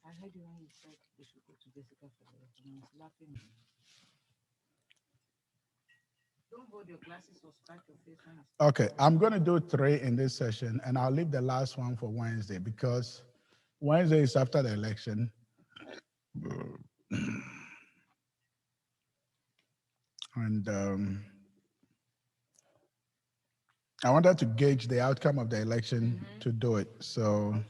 I heard you when you said we should go to Jessica for the lesson. I was laughing. Don't hold your glasses or scratch your face when you speak. Okay, I'm going to do three in this session, and I'll leave the last one for Wednesday because Wednesday is after the election. And I wanted to gauge the outcome of the election to do it. So, No problem.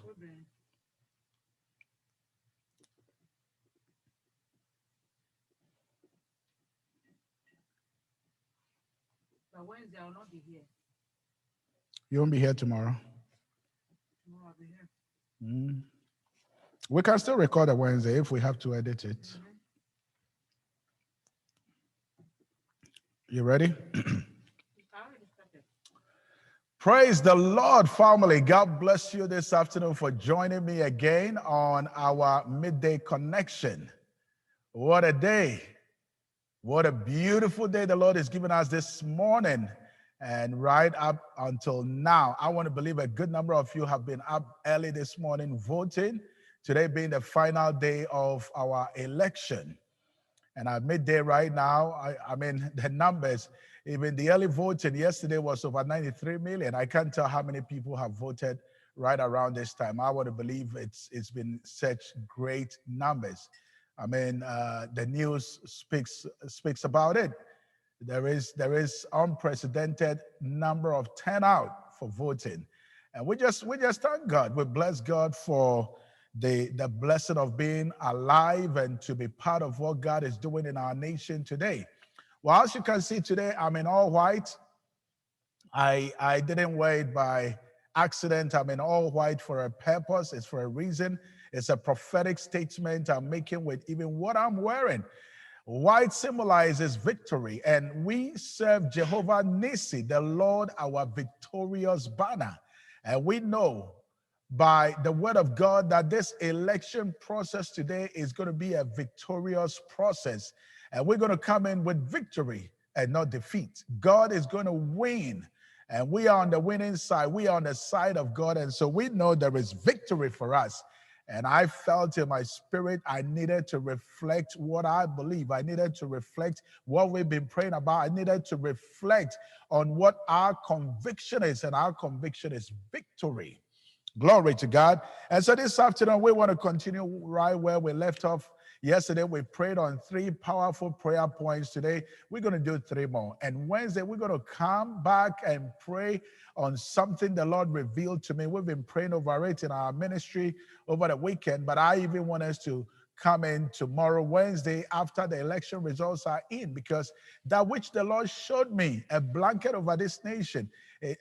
But Wednesday I will not be here. you won't be here tomorrow. Tomorrow I'll be here. Mm. We can still record a Wednesday if we have to edit it. You ready? I already started. Praise the Lord, family. God bless you this afternoon for joining me again on our midday connection. What a day. What a beautiful day the Lord has given us this morning. And right up until now, I want to believe a good number of you have been up early this morning voting. Today being the final day of our election. And at midday right now, I mean, the numbers, even the early voting yesterday was over 93 million. I can't tell how many people have voted right around this time. I want to believe it's been such great numbers. I mean, the news speaks about it. There is unprecedented number of turnout for voting, and we just thank God. We bless God for the blessing of being alive and to be part of what God is doing in our nation today. Well, as you can see today, I'm in all white. I didn't wear it by accident. I'm in all white for a purpose. It's for a reason. It's a prophetic statement I'm making with even what I'm wearing. White symbolizes victory, and we serve Jehovah Nissi, the Lord, our victorious banner. And we know by the word of God that this election process today is going to be a victorious process. And we're going to come in with victory and not defeat. God is going to win. And we are on the winning side. We are on the side of God. And so we know there is victory for us. And I felt in my spirit I needed to reflect what I believe. I needed to reflect what we've been praying about. I needed to reflect on what our conviction is. And our conviction is victory. Glory to God. And so this afternoon, we want to continue right where we left off. Yesterday, we prayed on three powerful prayer points. Today, we're going to do three more. And Wednesday, we're going to come back and pray on something the Lord revealed to me. We've been praying over it in our ministry over the weekend, but I even want us to come in tomorrow, Wednesday, after the election results are in, because that which the Lord showed me, a blanket over this nation.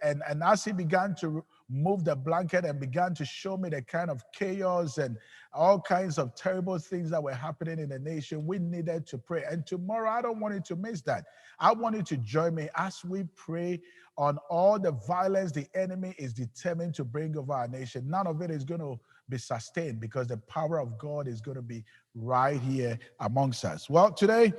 And as he began to move the blanket and began to show me the kind of chaos and all kinds of terrible things that were happening in the nation, we needed to pray. And tomorrow, I don't want you to miss that. I want you to join me as we pray on all the violence the enemy is determined to bring over our nation. None of it is going to be sustained because the power of God is going to be right here amongst us. Well, today,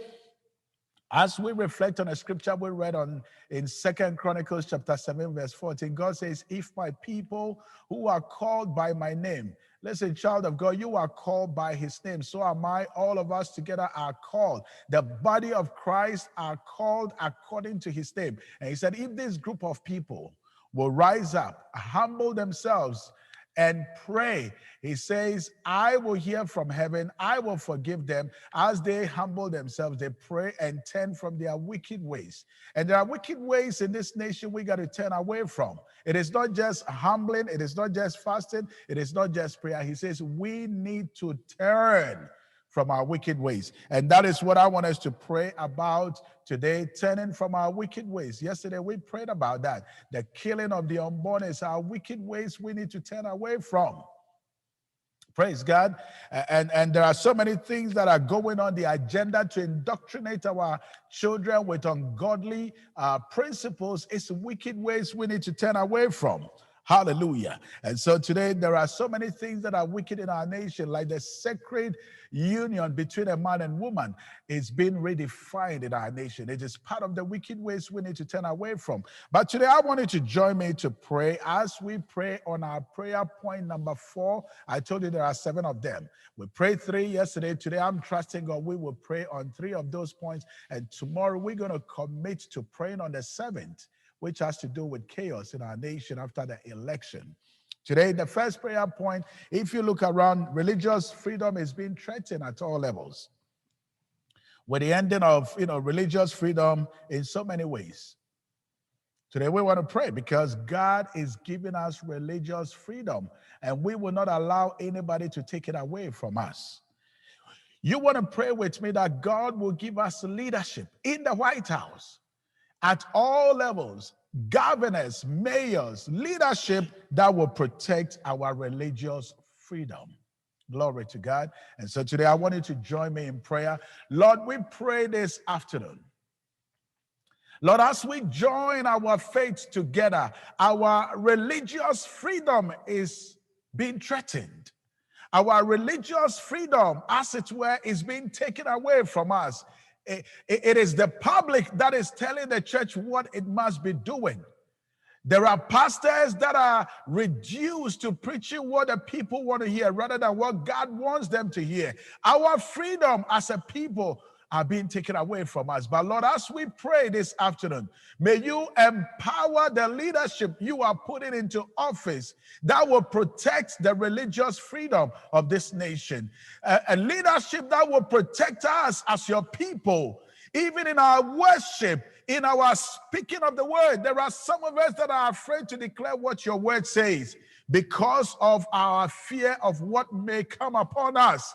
as we reflect on a scripture we read on in Second Chronicles chapter 7, verse 14, God says, if my people who are called by my name, listen, child of God, you are called by his name. So am I. All of us together are called. The body of Christ are called according to his name. And he said, if this group of people will rise up, humble themselves, and pray. He says, I will hear from heaven. I will forgive them as they humble themselves. They pray and turn from their wicked ways. And there are wicked ways in this nation we got to turn away from. It is not just humbling. It is not just fasting. It is not just prayer. He says, we need to turn from our wicked ways. And that is what I want us to pray about today, turning from our wicked ways. Yesterday, we prayed about that. The killing of the unborn is our wicked ways we need to turn away from. Praise God. And there are so many things that are going on the agenda to indoctrinate our children with ungodly principles. It's wicked ways we need to turn away from. Hallelujah. And so today there are so many things that are wicked in our nation, like the sacred union between a man and woman is being redefined in our nation. It is part of the wicked ways we need to turn away from. But today I want you to join me to pray as we pray on our prayer point number 4. I told you there are 7 of them. We prayed 3 yesterday. Today I'm trusting God we will pray on 3 of those points. And tomorrow we're going to commit to praying on the 7th, which has to do with chaos in our nation after the election. Today, the first prayer point, if you look around, religious freedom is being threatened at all levels. With the ending of, religious freedom in so many ways. Today, we want to pray because God is giving us religious freedom, and we will not allow anybody to take it away from us. You want to pray with me that God will give us leadership in the White House, at all levels, governors, mayors, leadership that will protect our religious freedom. Glory to God. And so today I want you to join me in prayer. Lord, we pray this afternoon. Lord, as we join our faith together, our religious freedom is being threatened. Our religious freedom, as it were, is being taken away from us. It is the public that is telling the church what it must be doing. There are pastors that are reduced to preaching what the people want to hear rather than what God wants them to hear. Our freedom as a people are being taken away from us. But Lord, as we pray this afternoon, may you empower the leadership you are putting into office that will protect the religious freedom of this nation. A leadership that will protect us as your people, even in our worship, in our speaking of the word. There are some of us that are afraid to declare what your word says because of our fear of what may come upon us.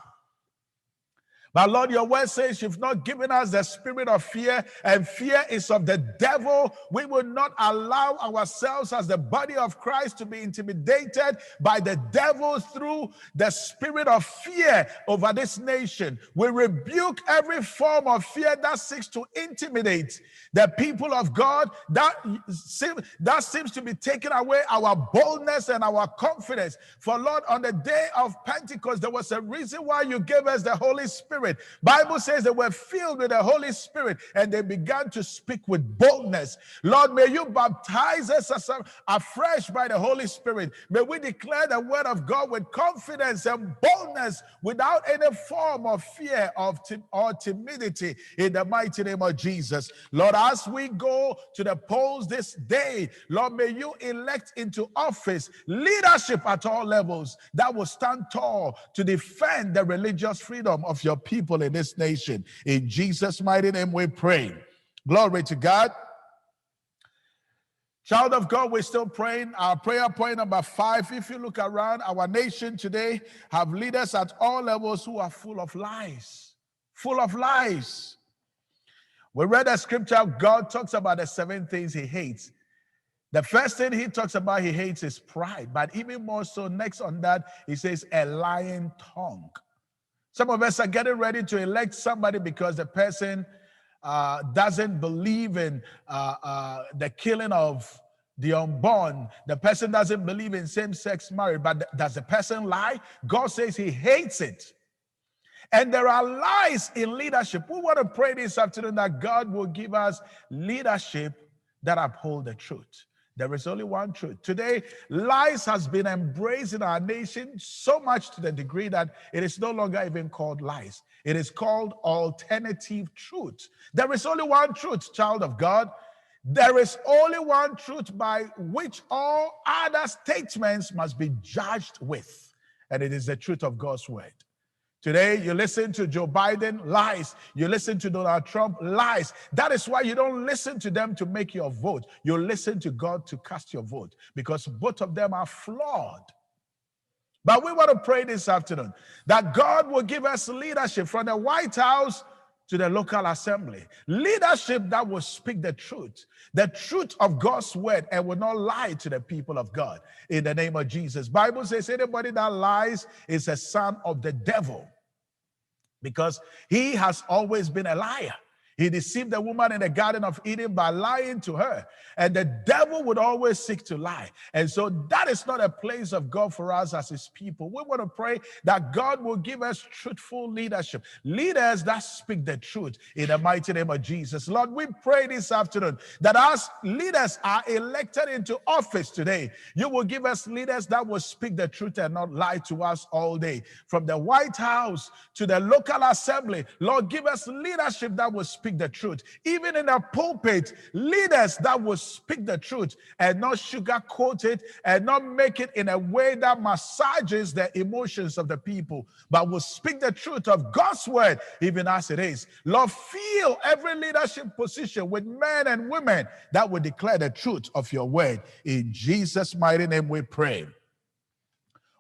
But Lord, your word says you've not given us the spirit of fear, and fear is of the devil. We will not allow ourselves as the body of Christ to be intimidated by the devil through the spirit of fear over this nation. We rebuke every form of fear that seeks to intimidate the people of God, that seems to be taking away our boldness and our confidence. For Lord, on the day of Pentecost, there was a reason why you gave us the Holy Spirit. Bible says they were filled with the Holy Spirit and they began to speak with boldness. Lord, may you baptize us afresh by the Holy Spirit. May we declare the word of God with confidence and boldness without any form of fear or timidity in the mighty name of Jesus. Lord, as we go to the polls this day, Lord, may you elect into office leadership at all levels that will stand tall to defend the religious freedom of your people in this nation. In Jesus' mighty name we pray. Glory to God. Child of God, we're still praying. Our prayer point number 5, if you look around, our nation today have leaders at all levels who are full of lies. Full of lies. We read a scripture, God talks about the 7 things he hates. The first thing he talks about he hates is pride. But even more so, next on that, he says a lying tongue. Some of us are getting ready to elect somebody because the person doesn't believe in the killing of the unborn. The person doesn't believe in same-sex marriage. But does the person lie? God says he hates it. And there are lies in leadership. We want to pray this afternoon that God will give us leadership that uphold the truth. There is only one truth. Today, lies has been embraced in our nation so much to the degree that it is no longer even called lies. It is called alternative truth. There is only one truth, child of God. There is only one truth by which all other statements must be judged with, and it is the truth of God's word. Today, you listen to Joe Biden, lies. You listen to Donald Trump, lies. That is why you don't listen to them to make your vote. You listen to God to cast your vote because both of them are flawed. But we want to pray this afternoon that God will give us leadership from the White House to the local assembly. Leadership that will speak the truth of God's word, and will not lie to the people of God in the name of Jesus. Bible says anybody that lies is a son of the devil, because he has always been a liar. He deceived the woman in the Garden of Eden by lying to her. And the devil would always seek to lie. And so that is not a place of God for us as his people. We want to pray that God will give us truthful leadership. Leaders that speak the truth in the mighty name of Jesus. Lord, we pray this afternoon that as leaders are elected into office today, you will give us leaders that will speak the truth and not lie to us all day. From the White House to the local assembly, Lord, give us leadership that will speak the truth. Even in the pulpit, leaders that will speak the truth and not sugarcoat it and not make it in a way that massages the emotions of the people, but will speak the truth of God's word even as it is. Lord, fill every leadership position with men and women that will declare the truth of your word. In Jesus' mighty name we pray.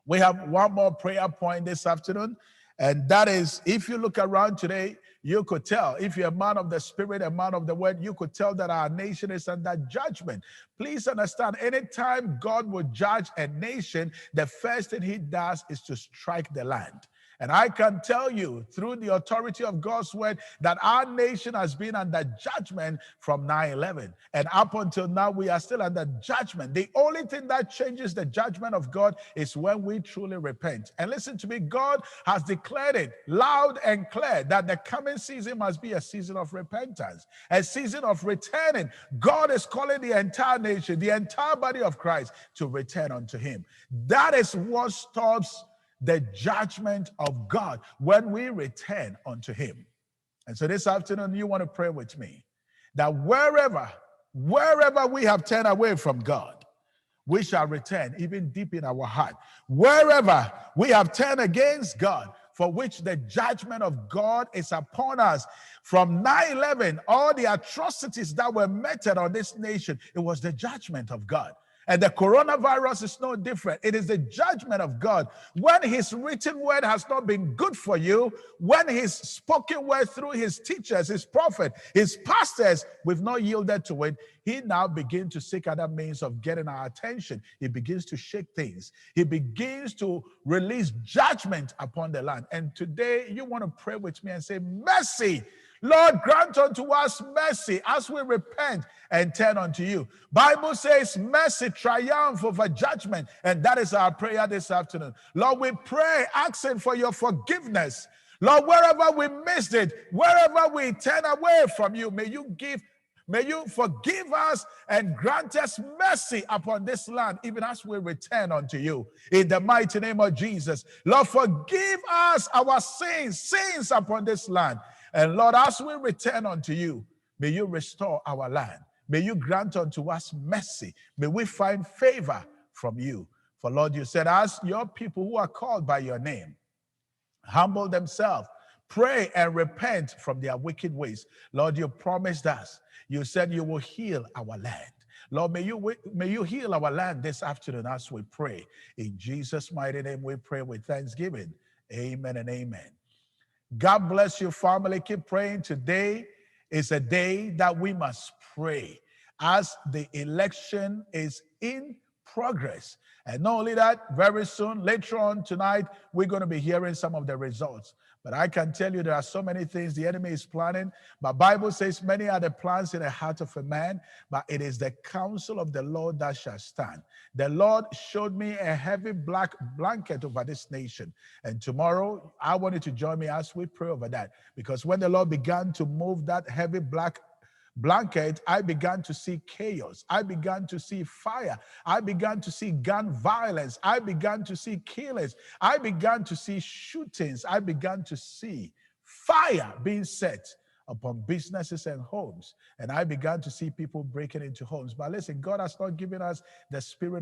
We have one more prayer point this afternoon, and that is, if you look around today, you could tell, if you're a man of the spirit, a man of the word, you could tell that our nation is under judgment. Please understand, anytime God will judge a nation, the first thing he does is to strike the land. And I can tell you through the authority of God's word that our nation has been under judgment from 9/11. And up until now, we are still under judgment. The only thing that changes the judgment of God is when we truly repent. And listen to me, God has declared it loud and clear that the coming season must be a season of repentance, a season of returning. God is calling the entire nation, the entire body of Christ to return unto him. That is what stops the judgment of God when we return unto him. And so this afternoon, you want to pray with me that wherever we have turned away from God, we shall return even deep in our heart. Wherever we have turned against God, for which the judgment of God is upon us. From 9/11, all the atrocities that were meted on this nation, it was the judgment of God. And the coronavirus is no different. It is the judgment of God. When his written word has not been good for you, when his spoken word through his teachers, his prophet, his pastors, we've not yielded to it, he now begins to seek other means of getting our attention. He begins to shake things. He begins to release judgment upon the land. And today you want to pray with me and say, mercy. Lord, grant unto us mercy as we repent and turn unto you. Bible says mercy triumph over judgment, and that is our prayer this afternoon. Lord, we pray, asking for your forgiveness. Lord, wherever we missed it, wherever we turn away from you, may you forgive us and grant us mercy upon this land, even as we return unto you. In the mighty name of Jesus, Lord, forgive us our sins upon this land. And Lord, as we return unto you, may you restore our land. May you grant unto us mercy. May we find favor from you. For Lord, you said, as your people who are called by your name humble themselves, pray and repent from their wicked ways. Lord, you promised us. You said you will heal our land. Lord, may you heal our land this afternoon as we pray. In Jesus' mighty name we pray with thanksgiving. Amen and amen. God bless you, family. Keep praying. Today is a day that we must pray as the election is in progress. And not only that, very soon, later on tonight, we're going to be hearing some of the results. But I can tell you there are so many things the enemy is planning. But Bible says many are the plans in the heart of a man, but it is the counsel of the Lord that shall stand. The Lord showed me a heavy black blanket over this nation. And tomorrow, I want you to join me as we pray over that. Because when the Lord began to move that heavy black blanket, I began to see chaos. I began to see fire. I began to see gun violence. I began to see killings. I began to see shootings. I began to see fire being set upon businesses and homes. And I began to see people breaking into homes. But listen, God has not given us the spirit